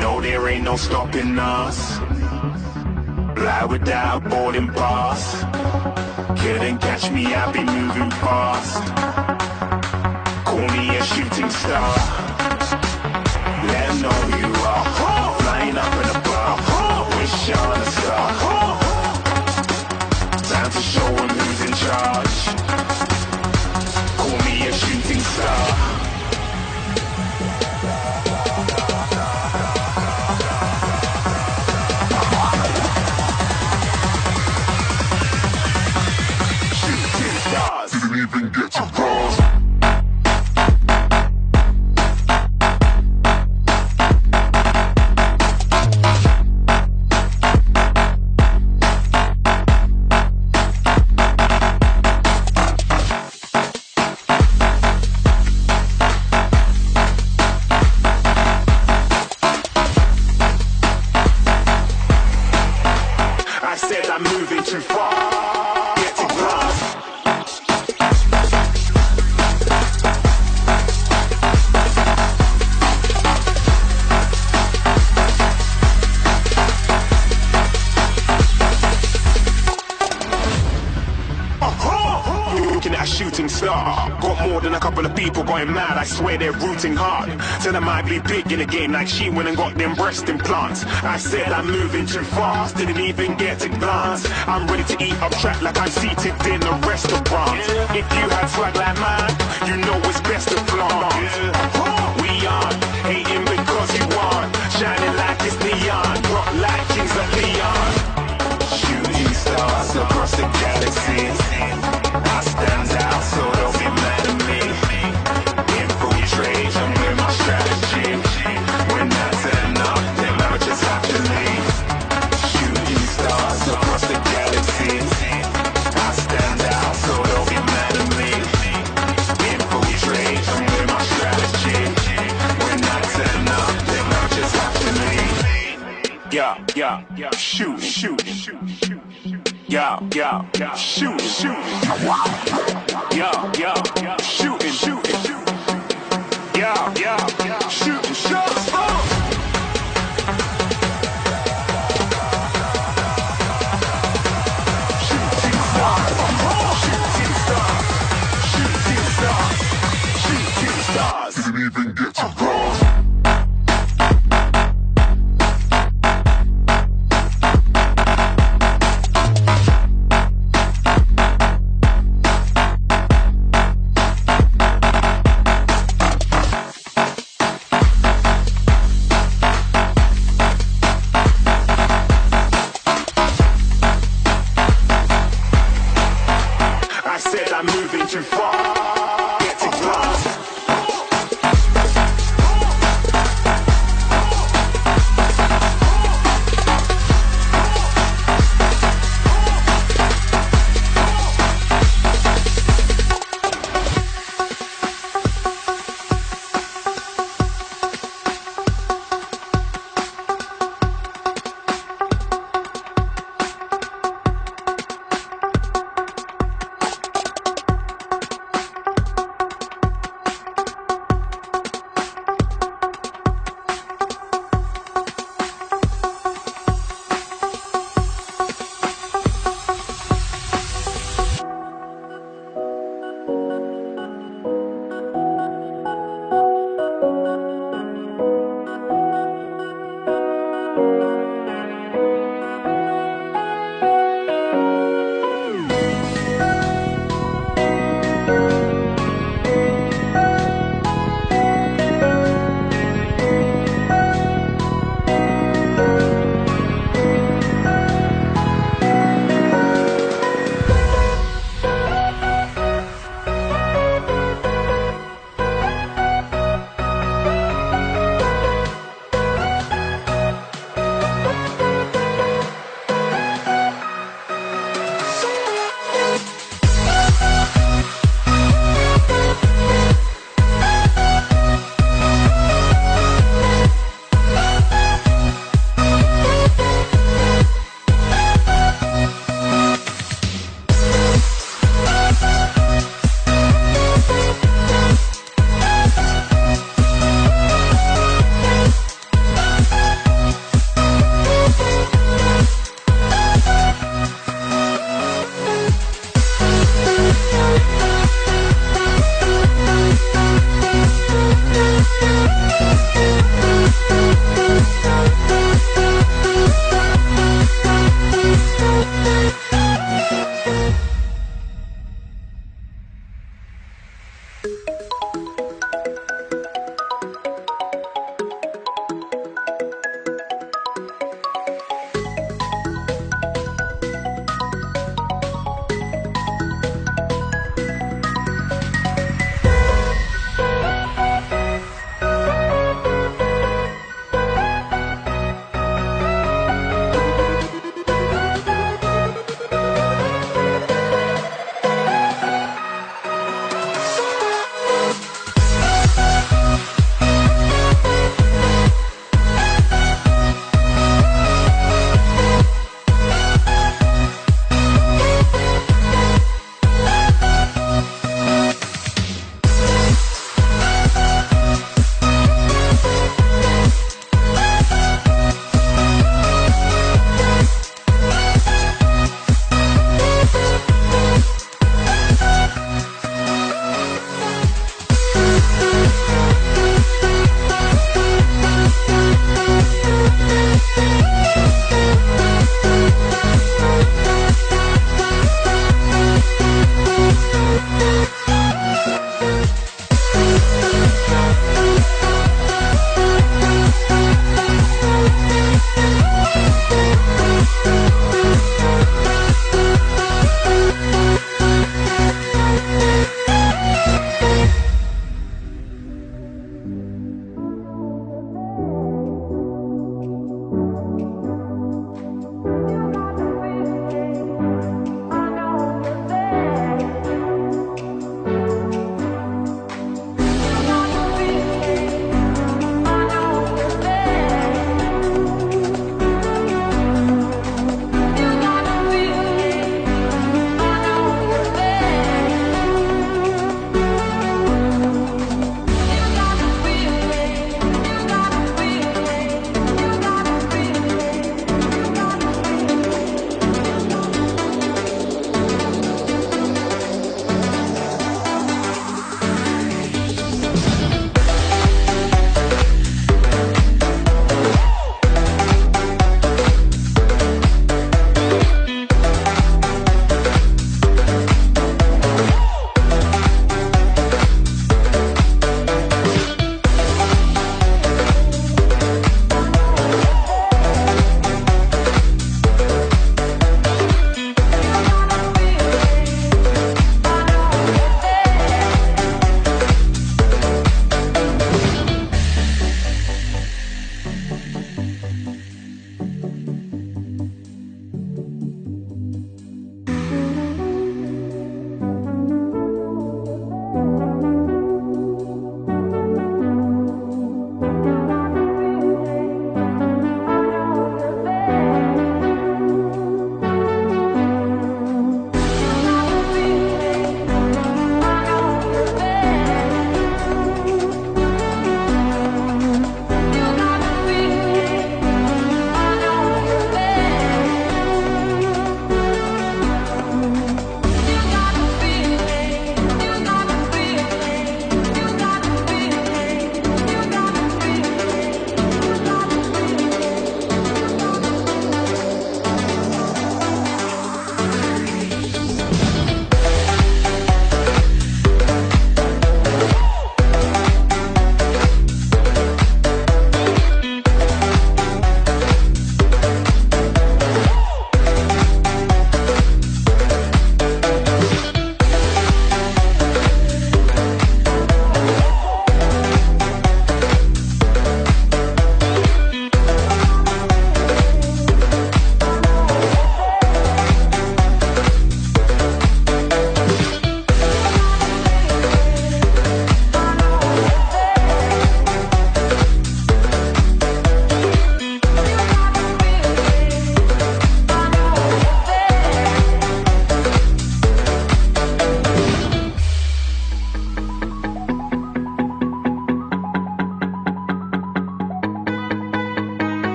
No, there ain't no stopping us. Fly without boarding pass. Couldn't catch me, I be moving fast. Call me a shooting star. Let 'em know who you are. Flying up in a bar. Wish on a star. Time to show 'em who's in charge. Call me a shooting star. Didn't even get to cross. I said I'm moving too far. Get to glass. Looking at a shooting star. Got more than a couple of people going mad. I swear they're rooting hard. Said I might be big in the game like she went and got them breast implants. I said I'm moving too fast. Didn't even get to glance. I'm ready to eat up track like I'm seated in a restaurant. If you had swag like mine, you know it's best to flaunt. We aren't hating because you aren't shining like it's neon. Rock like kings of Leon. Shooting stars across the galaxy. I stand out so they'll be mad at me. Infiltrate them with my strategy. When I turn up, them amateurs have to leave. Shooting stars across the galaxy. I stand out so they'll be mad at me. Infiltrate them with my strategy. When I turn up, them amateurs have to leave. Yeah, shoot, shoot, shoot, shoot. Yeah, shoot, shoot. Yeah, shooting, shooting. Yeah, shooting, shots. Shooting stars, shooting stars, shooting stars, shooting stars. Didn't even get to